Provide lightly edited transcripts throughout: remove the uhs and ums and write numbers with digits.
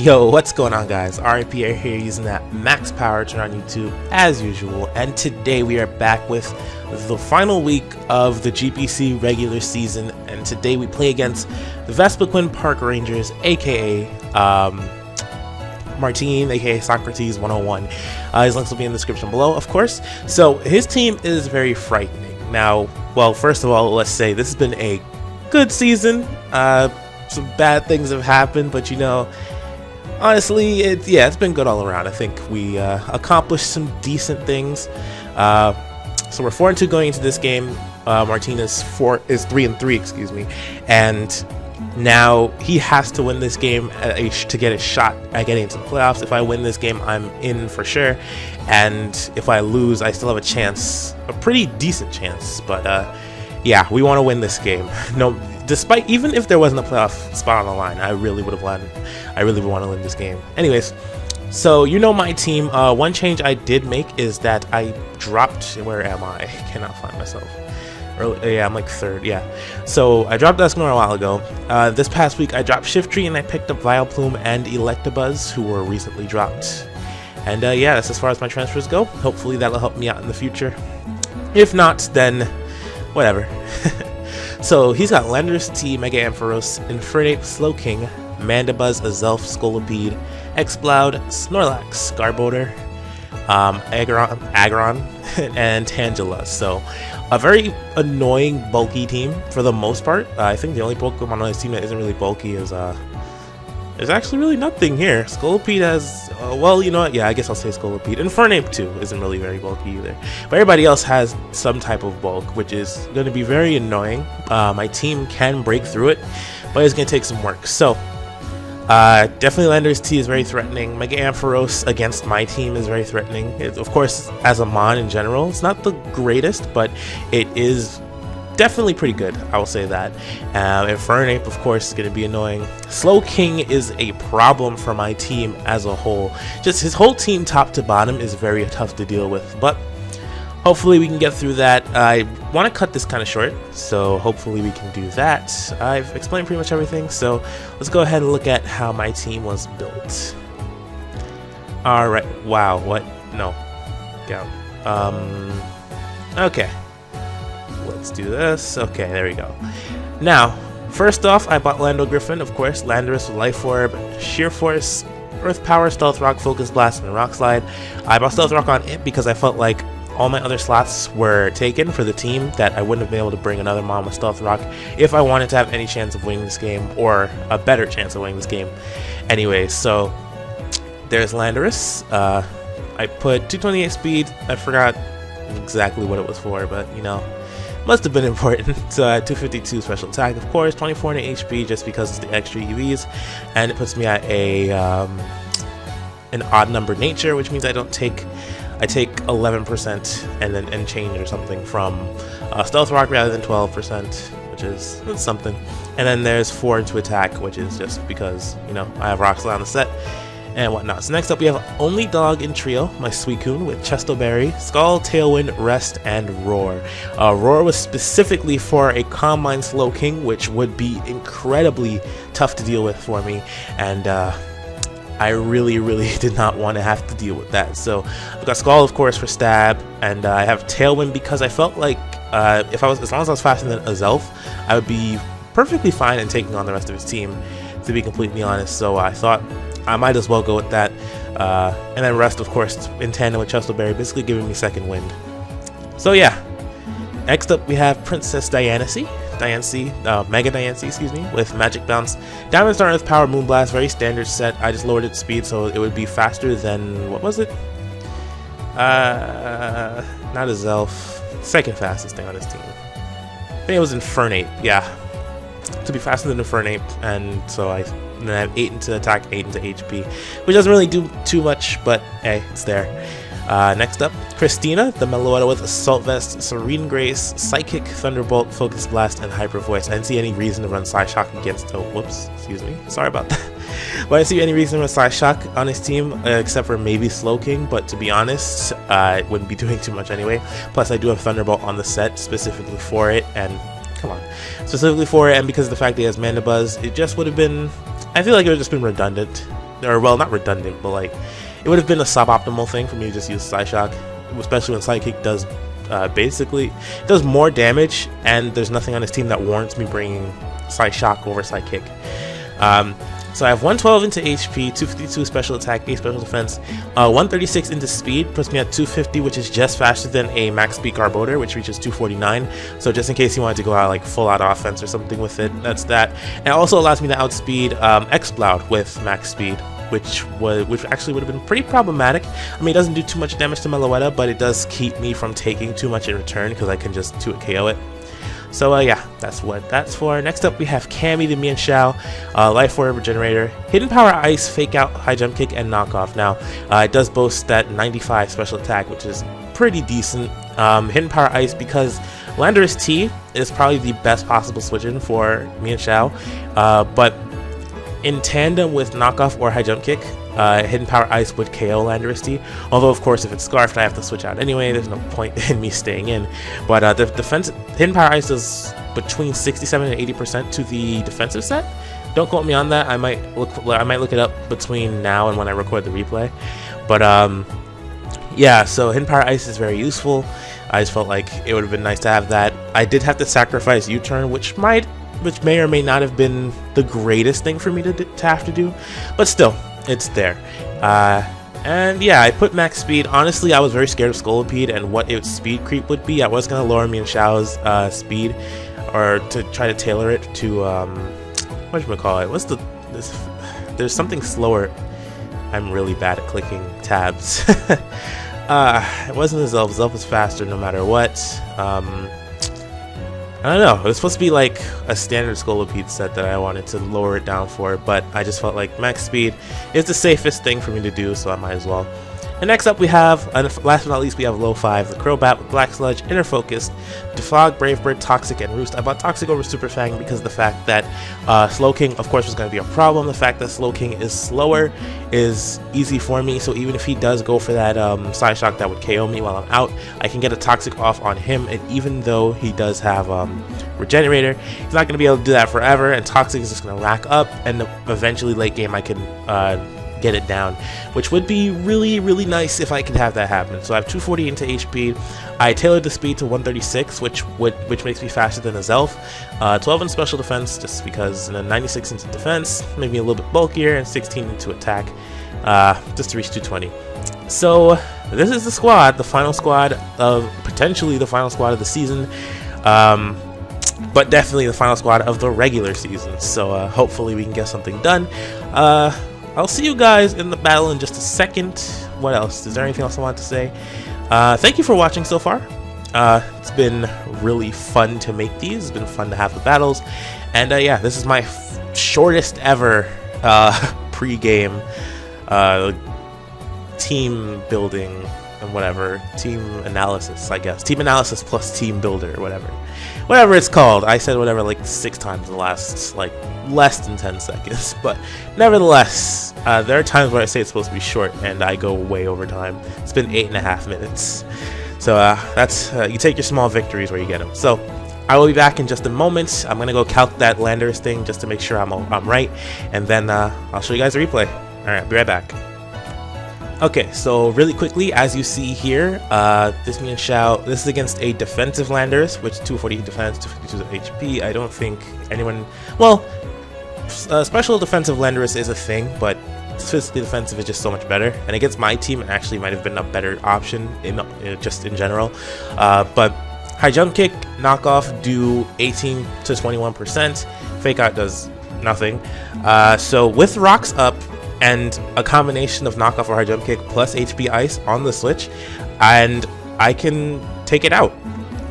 Yo, what's going on, guys? R.I.Pierre here, using that max power turn on YouTube as usual, and today we are back with the final week of the GPC regular season, and today we play against the Vespiquen Park Rangers, aka Martijn, aka Socrates 101. His links will be in the description below, of course. So his team is very frightening. Now, well, first of all, let's say this has been a good season. Some bad things have happened, but you know, honestly, it's been good all around. I think we accomplished some decent things. So we're 4-2 going into this game. Martijn is 3-3, excuse me, and now he has to win this game to get a shot at getting into the playoffs. If I win this game, I'm in for sure, and if I lose, I still have a chance, a pretty decent chance. But yeah, we want to win this game. No, despite, even if there wasn't a playoff spot on the line, I really would have won. I really would want to win this game. Anyways, so you know my team. One change I did make is that I dropped. Where am I? I cannot find myself. Yeah, I'm like third. Yeah, so I dropped Escanor a while ago. This past week I dropped Shiftry and I picked up Vileplume and Electabuzz, who were recently dropped. And yeah, that's as far as my transfers go. Hopefully that'll help me out in the future. If not, then whatever. So he's got Landorus, T, Mega Ampharos, Infernape, Slowking, Mandibuzz, Azelf, Scolipede, Exploud, Snorlax, Garbodor, Aggron, and Tangela. So a very annoying, bulky team for the most part. I think the only Pokemon on his team that isn't really bulky is there's actually really nothing here. Scolipede has, well, you know what? Yeah, I guess I'll say Scolipede. Infernape too isn't really very bulky either. But everybody else has some type of bulk, which is going to be very annoying. My team can break through it, but it's going to take some work. So definitely Landorus T is very threatening. Mega Ampharos against my team is very threatening. Of course, as a mon in general, it's not the greatest, but it is definitely pretty good, I will say that. Infernape, of course, is going to be annoying. Slowking is a problem for my team as a whole. Just his whole team top to bottom is very tough to deal with, but hopefully we can get through that. I want to cut this kind of short, so hopefully we can do that. I've explained pretty much everything, so let's go ahead and look at how my team was built. Alright, wow, what? No. Go. Okay. Let's do this. Okay, there we go. Now, first off, I bought Lando Griffin, of course. Landorus with Life Orb, Sheer Force, Earth Power, Stealth Rock, Focus Blast, and Rock Slide. I bought Stealth Rock on it because I felt like all my other slots were taken for the team, that I wouldn't have been able to bring another mon with Stealth Rock if I wanted to have any chance of winning this game, or a better chance of winning this game. Anyway, so there's Landorus. I put 228 speed. I forgot exactly what it was for, but you know, must have been important. 252 special attack, of course, 24 HP just because it's the extra UVs, and it puts me at a an odd numbered nature, which means I take 11% and change or something from Stealth Rock rather than 12%, which is something. And then there's 4 to attack, which is just because, you know, I have Rock Slide on the set and whatnot. So next up we have Only Dog in Trio, my Suicune with Chesto Berry, Skull, Tailwind, Rest, and Roar. Roar was specifically for a Calm Mind Slowking, which would be incredibly tough to deal with for me, and I really did not want to have to deal with that. So I've got Skull, of course, for stab, and I have Tailwind because I felt like as long as I was faster than Azelf, I would be perfectly fine in taking on the rest of his team, to be completely honest. So I thought I might as well go with that. And then Rest, of course, in tandem with Chesto Berry, basically giving me second wind. So yeah. Next up we have Princess Diancie, Mega Diancie, excuse me, with Magic Bounce, Diamond Star, Earth Power, Moonblast, very standard set. I just lowered its speed so it would be faster than, what was it? Not Azelf, second fastest thing on his team. I think it was Infernape, yeah. To be faster than Infernape, and so I have 8 into attack, 8 into HP, which doesn't really do too much, but hey, it's there. Next up, Christina, the Meloetta with Assault Vest, Serene Grace, Psychic, Thunderbolt, Focus Blast, and Hyper Voice. I didn't see any reason to run Psyshock against, oh, whoops, excuse me, sorry about that. But I didn't see any reason to run Psyshock on his team, except for maybe Slowking, but to be honest, it wouldn't be doing too much anyway. Plus, I do have Thunderbolt on the set specifically for it, and come on, specifically for it, and because of the fact that he has Mandibuzz, it just would have been, I feel like it would have just been redundant or well, not redundant, but like it would have been a suboptimal thing for me to just use Side Shock, especially when Sidekick does basically it does more damage, and there's nothing on his team that warrants me bringing Side Shock over Sidekick. So I have 112 into HP, 252 special attack, 8 special defense, 136 into speed, puts me at 250, which is just faster than a max speed Garbodor, which reaches 249. So just in case you wanted to go out like full out offense or something with it, that's that. And it also allows me to outspeed Exploud with max speed, which actually would have been pretty problematic. I mean, it doesn't do too much damage to Meloetta, but it does keep me from taking too much in return because I can just 2-hit KO it. So yeah, that's what that's for. Next up we have Cammy the Mienshao, Life Orb Regenerator, Hidden Power Ice, Fake Out, High Jump Kick, and Knockoff. Now, it does boast that 95 special attack, which is pretty decent. Hidden Power Ice because Landorus T is probably the best possible switch-in for Mienshao, but in tandem with Knockoff or High Jump Kick, Hidden Power Ice would KO Landorus T. Although, of course, if it's Scarfed, I have to switch out anyway. There's no point in me staying in. But the defense Hidden Power Ice does between 67 and 80% to the defensive set. Don't quote me on that. I might look it up between now and when I record the replay. But yeah. So Hidden Power Ice is very useful. I just felt like it would have been nice to have that. I did have to sacrifice U-turn, which may or may not have been the greatest thing for me to have to do, but still. It's there. And yeah, I put max speed. Honestly, I was very scared of Scolipede and what its speed creep would be. I was going to lower Mienshao's speed, or to try to tailor it to, whatchamacallit? There's something slower. I'm really bad at clicking tabs. It wasn't a Zelf. Zelf is faster no matter what. I don't know, it was supposed to be like a standard Scolipede set that I wanted to lower it down for, but I just felt like max speed is the safest thing for me to do, so I might as well. And next up we have, and last but not least, we have low 5, the Crobat with Black Sludge, Inner Focus, Defog, Brave Bird, Toxic, and Roost. I bought Toxic over Super Fang because of the fact that Slowking, of course, was going to be a problem. The fact that Slowking is slower is easy for me, so even if he does go for that Side Shock that would KO me while I'm out, I can get a Toxic off on him, and even though he does have Regenerator, he's not going to be able to do that forever, and Toxic is just going to rack up, and eventually late game I can get it down, which would be really, really nice if I could have that happen. So I have 240 into HP. I tailored the speed to 136, which makes me faster than a Zelf. 12 in special defense, just because, and then 96 into defense, make me a little bit bulkier, and 16 into attack, just to reach 220. So this is the squad, the final squad of potentially the final squad of the season, but definitely the final squad of the regular season. So hopefully we can get something done. I'll see you guys in the battle in just a second. What else? Is there anything else I want to say? Thank you for watching so far. It's been really fun to make these. It's been fun to have the battles. And yeah, this is my shortest ever pre-game team building and whatever. Team analysis, I guess. Team analysis plus team builder or whatever it's called. I said whatever like 6 times in the last like less than 10 seconds, but nevertheless, there are times where I say it's supposed to be short and I go way over time. It's been 8.5 minutes. So that's you take your small victories where you get them. So I will be back in just a moment. I'm gonna go calc that Landorus thing just to make sure I'm right, and then I'll show you guys a replay. All right, be right back. Okay, so really quickly, as you see here, this Mienshao, this is against a defensive Landorus, which 240 defense, 252 HP. I don't think anyone, well, special defensive Landorus is a thing, but physically defensive is just so much better. And against my team, it actually might have been a better option just in general. But High Jump Kick, Knockoff do 18 to 21%. Fake Out does nothing. So with rocks up, and a combination of Knockoff or High Jump Kick plus HP Ice on the switch, and I can take it out.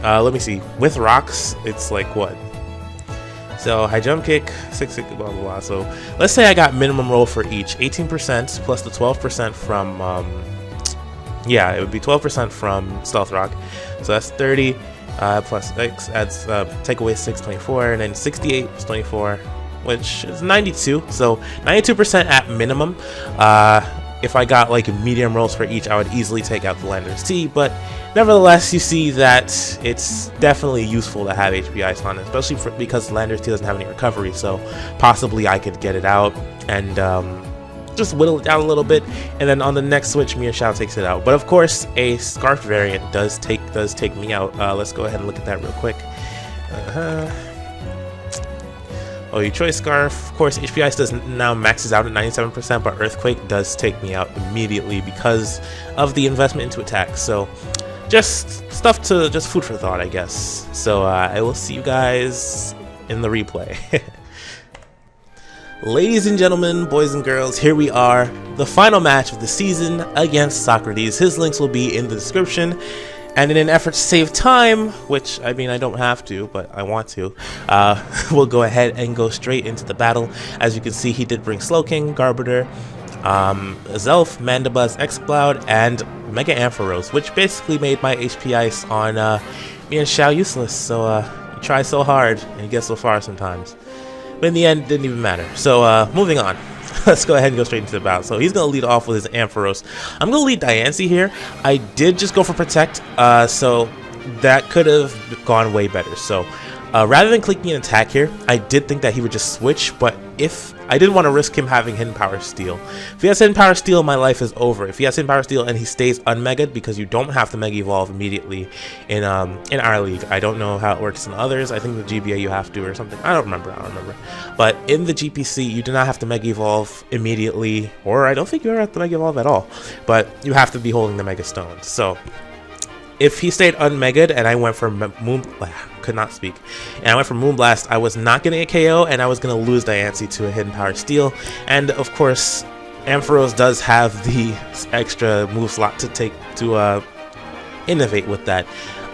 Let me see. With rocks, it's like what? So High Jump Kick, 6, blah, blah, blah. So let's say I got minimum roll for each. 18% plus the 12% from, yeah, it would be 12% from Stealth Rock. So that's 30 plus X adds, take away 6, 24, and then 68 plus 24. Which is 92, so 92% at minimum. If I got like medium rolls for each, I would easily take out the Landorus T, but nevertheless, you see that it's definitely useful to have HP Ice on it, especially because Landorus T doesn't have any recovery, so possibly I could get it out and just whittle it down a little bit, and then on the next switch, Mian Xiao takes it out. But of course, a Scarf variant does take me out. Let's go ahead and look at that real quick. Oh, you choice Scarf. Of course, HP Ice does now maxes out at 97%, but Earthquake does take me out immediately because of the investment into attack. So just food for thought, I guess. So I will see you guys in the replay. Ladies and gentlemen, boys and girls, here we are, the final match of the season against Socrates. His links will be in the description. And in an effort to save time, which, I mean, I don't have to, but I want to, we'll go ahead and go straight into the battle. As you can see, he did bring Slowking, Garbiter, Zelf, Mandibuzz, Exploud, and Mega Ampharos, which basically made my HP Ice on Mian Xiao useless. So you try so hard, and you get so far sometimes. But in the end, it didn't even matter. So moving on. Let's go ahead and go straight into the battle. So he's going to lead off with his Ampharos. I'm going to lead Diancie here. I did just go for Protect, so that could have gone way better. So rather than clicking an attack here, I did think that he would just switch, but if I didn't want to risk him having Hidden Power Steal. If he has Hidden Power Steal, my life is over. If he has Hidden Power Steal and he stays unmega'd, because you don't have to Mega Evolve immediately in our league. I don't know how it works in others. I think the GBA you have to or something. I don't remember. But in the GPC, you do not have to Mega Evolve immediately, or I don't think you ever have to Mega Evolve at all. But you have to be holding the Mega Stone. So if he stayed unmega'd and I went for Moonblast, I was not going to get KO, and I was going to lose Diancie to a Hidden Power Steal. And of course, Ampharos does have the extra move slot to innovate with that,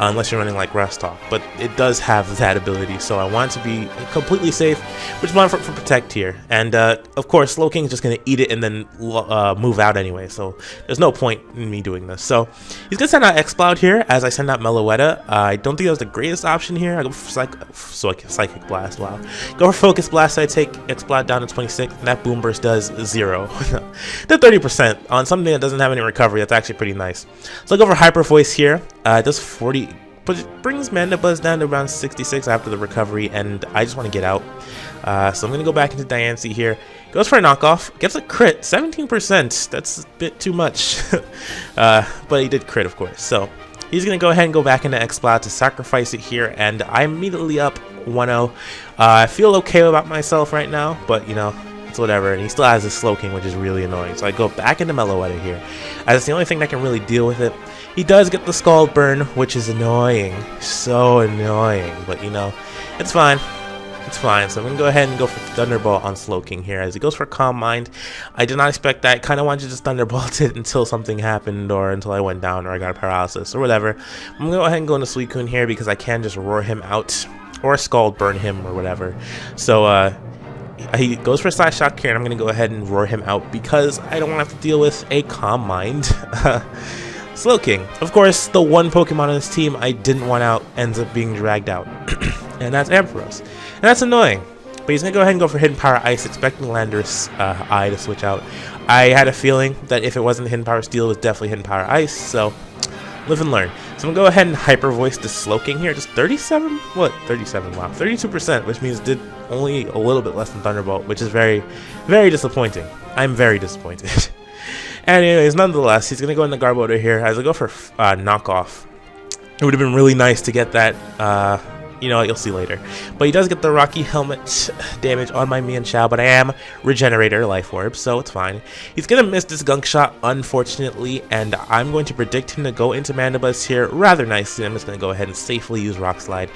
unless you're running like Restock, but it does have that ability, so I want to be completely safe, which is why I'm for Protect here. And of course, Slowking is just going to eat it and then move out anyway, so there's no point in me doing this. So he's going to send out Exploud here as I send out Meloetta. I don't think that was the greatest option here. I go for Psychic Blast, wow. Go for Focus Blast, I take Exploud down to 26, and that Boom Burst does 0. The 30% on something that doesn't have any recovery, that's actually pretty nice. So I go for Hyper Voice here. It does 40, but it brings Mandibuzz down to around 66 after the recovery, and I just want to get out. So I'm going to go back into Diancie here. Goes for a knockoff, gets a crit, 17%. That's a bit too much. But he did crit, of course. So he's going to go ahead and go back into Exploud to sacrifice it here, and I'm immediately up 1-0. I feel okay about myself right now, but you know, it's whatever. And he still has his Slowking, which is really annoying. So I go back into Meloetta here, as it's the only thing that can really deal with it. He does get the Scald Burn, which is annoying. So annoying. But, you know, it's fine. It's fine. So I'm going to go ahead and go for Thunderbolt on Slowking here as he goes for Calm Mind. I did not expect that. I kind of wanted to just Thunderbolt it until something happened, or until I went down or I got a paralysis or whatever. I'm going to go ahead and go into Suicune here because I can just roar him out or Scald Burn him or whatever. So, he goes for Side Shock here, and I'm going to go ahead and roar him out because I don't want to have to deal with a Calm Mind. Slowking. Of course, the one Pokemon on this team I didn't want out ends up being dragged out, and that's Ampharos. And that's annoying, but he's going to go ahead and go for Hidden Power Ice, expecting Landorus Eye to switch out. I had a feeling that if it wasn't Hidden Power Steel, it was definitely Hidden Power Ice, so live and learn. So I'm going to go ahead and Hyper Voice to Slowking here, just 37? What? 37, wow. 32%, which means did only a little bit less than Thunderbolt, which is very, very disappointing. I'm very disappointed. Anyways, nonetheless, he's going to go in the Garbodor here as I go for Knockoff. It would have been really nice to get that, you know, you'll see later. But he does get the Rocky Helmet damage on my Mian Xiao, but I am Regenerator Life Orb, so it's fine. He's going to miss this Gunk Shot, unfortunately, and I'm going to predict him to go into Mandibuzz here rather nicely. I'm just going to go ahead and safely use Rock Slide.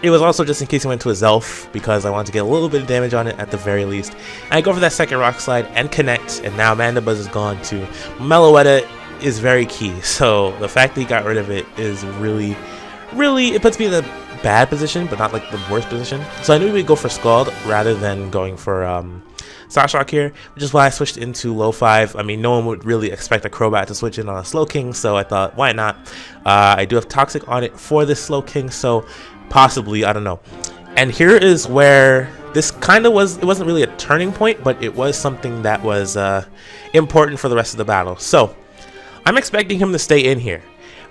It was also just in case he went to a Zelf, because I wanted to get a little bit of damage on it at the very least. And I go for that second Rock Slide and connect, and now Mandibuzz is gone too. Meloetta is very key, so the fact that he got rid of it is really, it puts me in a bad position, but not like the worst position. So I knew we'd go for Scald rather than going for Sawshock here, which is why I switched into low 5. I mean, no one would really expect a Crobat to switch in on a Slowking, so I thought, why not? I do have Toxic on it for this Slowking, so possibly, I don't know. And here is where this kind of was, it wasn't really a turning point, but it was something that was important for the rest of the battle. So I'm expecting him to stay in here,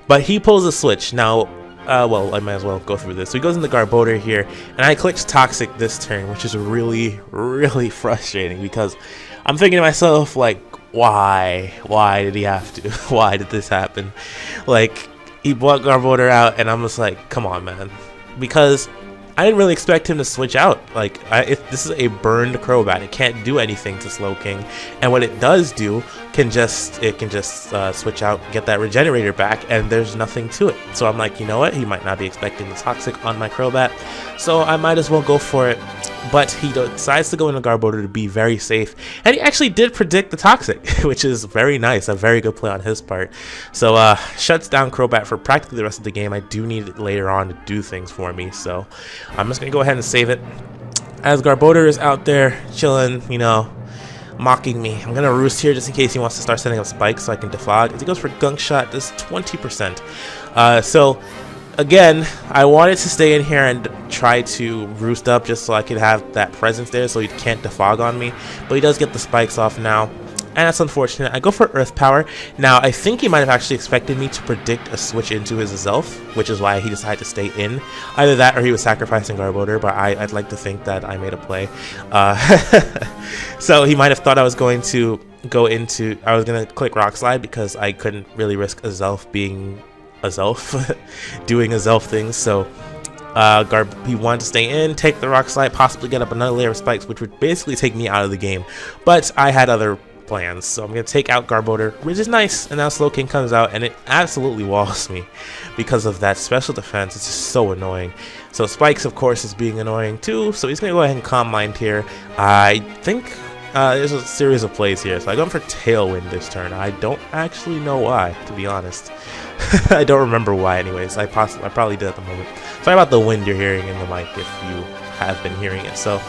but he pulls a switch. Now, well, I might as well go through this. So he goes into Garbodor here, and I clicked Toxic this turn, which is really, really frustrating because I'm thinking to myself, like, why did he have to? Why did this happen? Like, he brought Garbodor out, and I'm just like, come on, man, because I didn't really expect him to switch out. Like, this is a burned Crobat. It can't do anything to Slowking, and what it does do can just switch out, get that Regenerator back, and there's nothing to it. So I'm like, you know what? He might not be expecting the Toxic on my Crobat, so I might as well go for it. But he decides to go into Garbodor to be very safe, and he actually did predict the Toxic, which is very nice, a very good play on his part. So shuts down Crobat for practically the rest of the game. I do need it later on to do things for me, so I'm just gonna go ahead and save it. As Garbodor is out there chilling, you know, mocking me, I'm gonna roost here just in case he wants to start setting up spikes so I can defog. As he goes for Gunk Shot, does 20%. So again, I wanted to stay in here and try to roost up just so I could have that presence there so he can't defog on me, but he does get the spikes off now, and that's unfortunate. I go for Earth Power. Now, I think he might have actually expected me to predict a switch into his Azelf, which is why he decided to stay in. Either that or he was sacrificing Garbodor, but I'd like to think that I made a play. So he might have thought I was going to I was going to click Rock Slide because I couldn't really risk Azelf being Azelf doing Azelf things, so he wanted to stay in, take the Rock Slide, possibly get up another layer of spikes, which would basically take me out of the game, but I had other plans, so I'm going to take out Garbodor, which is nice, and now Slowking comes out, and it absolutely walls me because of that special defense. It's just so annoying. So Spikes, of course, is being annoying too, so he's going to go ahead and Calm Mind here. I think there's a series of plays here, so I go for Tailwind this turn. I don't actually know why, to be honest. I don't remember why anyways. I probably did at the moment. Sorry about the wind you're hearing in the mic if you have been hearing it. So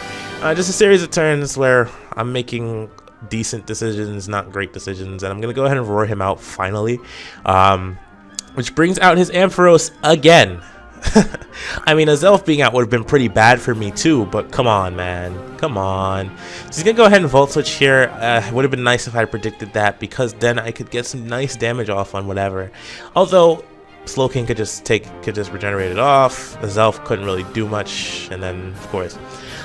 just a series of turns where I'm making decent decisions, not great decisions, and I'm gonna go ahead and roar him out finally, which brings out his Ampharos again. I mean, Azelf being out would have been pretty bad for me too, but come on, man, come on. So he's gonna go ahead and Volt Switch here. It would have been nice if I predicted that, because then I could get some nice damage off on whatever. Although Slowking could just regenerate it off. Azelf couldn't really do much, and then of course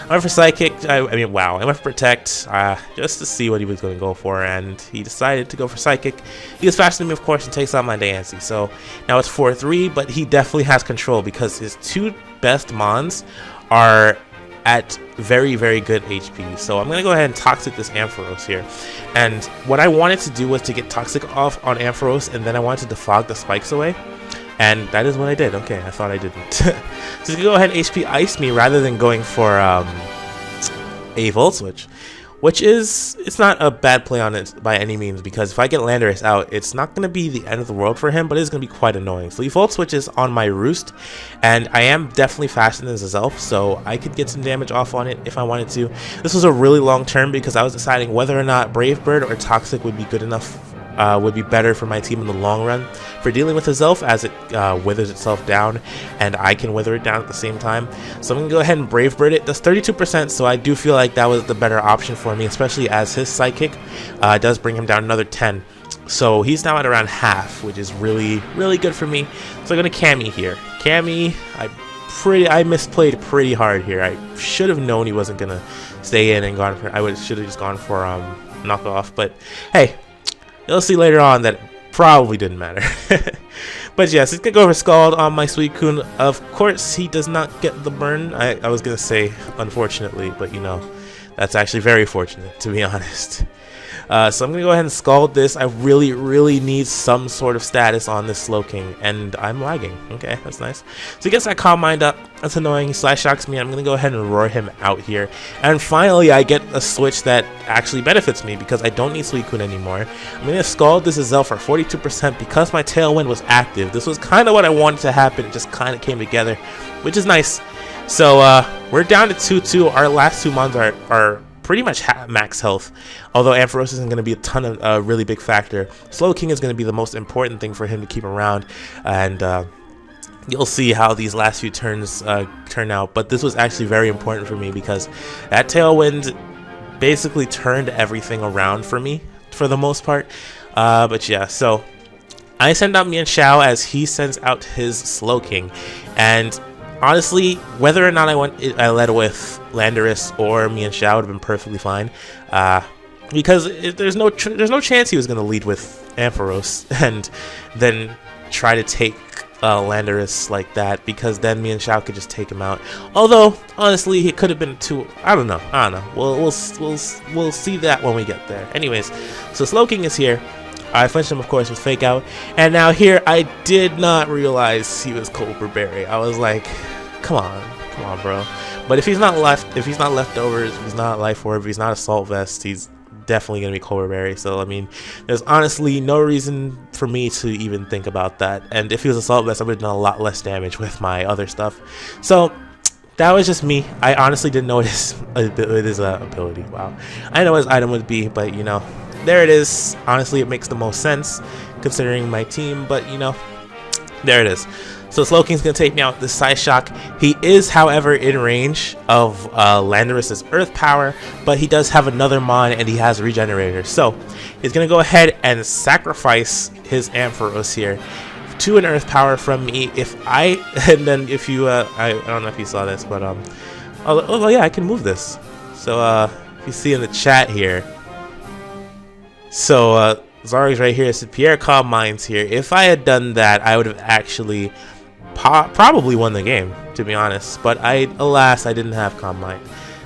I went for Psychic. I went for Protect just to see what he was going to go for, and he decided to go for Psychic. He was faster than me, of course, and takes out my Diancie. So now it's 4-3, but he definitely has control because his two best Mons are at very, very good HP. So I'm going to go ahead and Toxic this Ampharos here. And what I wanted to do was to get Toxic off on Ampharos, and then I wanted to defog the spikes away. And that is what I did. Okay, I thought I didn't. So he's going to go ahead and HP Ice me rather than going for a Volt Switch. Which is, it's not a bad play on it by any means, because if I get Landorus out, it's not going to be the end of the world for him, but it's going to be quite annoying. So he Volt Switches on my Roost, and I am definitely faster than Azelf, so I could get some damage off on it if I wanted to. This was a really long turn because I was deciding whether or not Brave Bird or Toxic would be good enough, would be better for my team in the long run for dealing with Azelf as it withers itself down, and I can wither it down at the same time. So I'm going to go ahead and Brave Bird it. Does 32%, so I do feel like that was the better option for me, especially as his Psychic does bring him down another 10. So he's now at around half, which is really, really good for me. So I'm going to Cammy here. Cammy, I misplayed pretty hard here. I should have known he wasn't going to stay in and gone for, should have just gone for knockoff, but hey, you'll see later on that it probably didn't matter. But yes, he's going to go for Scald on my Suicune. Of course, he does not get the burn. I was going to say, unfortunately, but you know, that's actually very fortunate, to be honest. So I'm going to go ahead and Scald this. I really, really need some sort of status on this Slowking, and I'm lagging. Okay, that's nice. So he gets that Calm Mind up. That's annoying. He Slash Shocks me. I'm going to go ahead and roar him out here. And finally, I get a switch that actually benefits me because I don't need Suicune anymore. I'm going to Scald this Azelf for 42% because my Tailwind was active. This was kind of what I wanted to happen. It just kind of came together, which is nice. So we're down to 2-2. Our last two Mons are pretty much max health, although Ampharos isn't going to be a ton of a really big factor. Slowking is going to be the most important thing for him to keep around, and you'll see how these last few turns turn out. But this was actually very important for me because that Tailwind basically turned everything around for me for the most part. But yeah, so I send out Mian Xiao as he sends out his Slowking, and honestly, whether or not I led with Landorus or Mian Xiao would have been perfectly fine. because there's no chance he was going to lead with Ampharos and then try to take Landorus like that, because then me and Shao could just take him out. Although honestly, he could have been too. I don't know. We'll see that when we get there. Anyways, so Slowking is here. I flinched him, of course, with Fake Out, and now here I did not realize he was Cobra Berry. I was like, come on, bro. But if he's not leftovers, if he's not Life Orb, if he's not Assault Vest, he's definitely gonna be Cobra Berry. So I mean, there's honestly no reason for me to even think about that. And if he was Assault Vest, I would have done a lot less damage with my other stuff. So that was just me. I honestly didn't know his ability. Wow, I know his item would be, but you know, there it is. Honestly, it makes the most sense considering my team, but you know, there it is. So Slowking's going to take me out with this Side Shock. He is, however, in range of Landorus's Earth Power, but he does have another Mon and he has Regenerator. So he's going to go ahead and sacrifice his Ampharos here to an Earth Power from me. And then if you, I don't know if you saw this, but, oh yeah, I can move this. So if you see in the chat here, so Zari's right here, said Pierre Calm Minds here. If I had done that, I would have actually probably won the game, to be honest, but alas, I didn't have Calm Mind.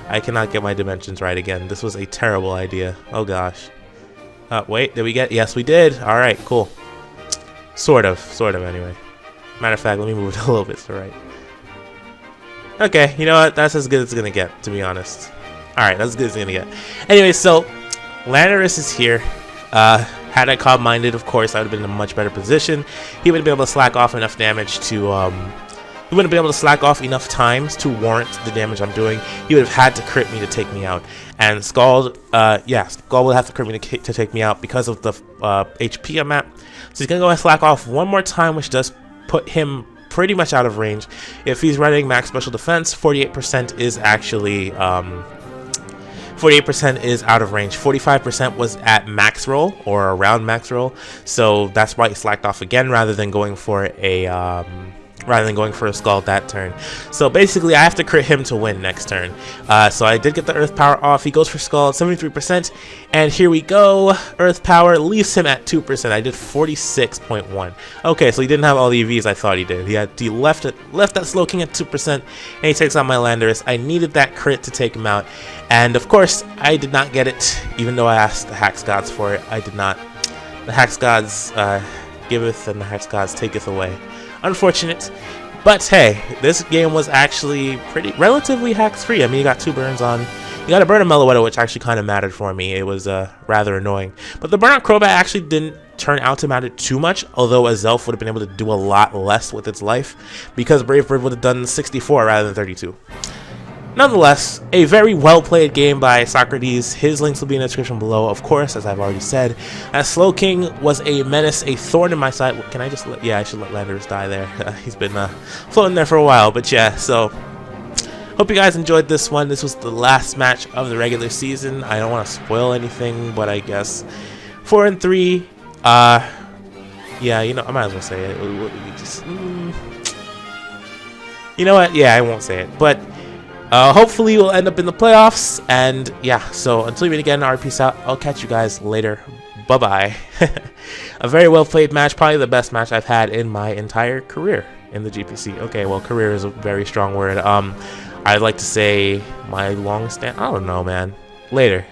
I cannot get my dimensions right again. This was a terrible idea. Oh gosh. Wait, did we get? Yes, we did. All right, cool. Sort of anyway. Matter of fact, let me move it a little bit to the right. Okay, you know what? That's as good as it's gonna get, to be honest. All right, that's as good as it's gonna get. Anyway, so Landorus is here. Had I Calm Minded, of course, I would have been in a much better position. He wouldn't be able to slack off enough damage to, he wouldn't be able to slack off enough times to warrant the damage I'm doing. He would have had to crit me to take me out. And Scald, Scald would have to crit me to take me out because of the HP I'm at. So he's going to go ahead and slack off one more time, which does put him pretty much out of range. If he's running max special defense, 48% is actually, 48% is out of range. 45% was at max roll or around max roll, so that's why he slacked off again rather than going for a Scald that turn. So basically, I have to crit him to win next turn. So I did get the Earth Power off. He goes for Scald, 73%, and here we go. Earth Power leaves him at 2%. I did 46.1. Okay, so he didn't have all the EVs I thought he did. He left that Slowking at 2%, and he takes out my Landorus. I needed that crit to take him out, and of course, I did not get it, even though I asked the Hax Gods for it. I did not. The Hax Gods giveth, and the Hax Gods taketh away. Unfortunate, but hey, this game was actually relatively hacks free. I mean, you got 2 burns on, you got a burn on Meloetta, which actually kind of mattered for me. It was rather annoying, but the burn on Crobat actually didn't turn out to matter too much, although a Zelf would have been able to do a lot less with its life because Brave Bird would have done 64 rather than 32. Nonetheless, a very well-played game by Socrates. His links will be in the description below, of course, as I've already said. As Slowking was a menace, a thorn in my side. Can I just let... Yeah, I should let Landorus die there. He's been floating there for a while, but yeah, so... Hope you guys enjoyed this one. This was the last match of the regular season. I don't want to spoil anything, but I guess 4-3. Yeah, you know, I might as well say it. You know what? Yeah, I won't say it, but... hopefully we'll end up in the playoffs, and yeah, so until we meet again, peace out. I'll catch you guys later. Bye-bye. A very well-played match, probably the best match I've had in my entire career in the GPC. Okay, well, career is a very strong word. I'd like to say my longest stand. I don't know, man. Later.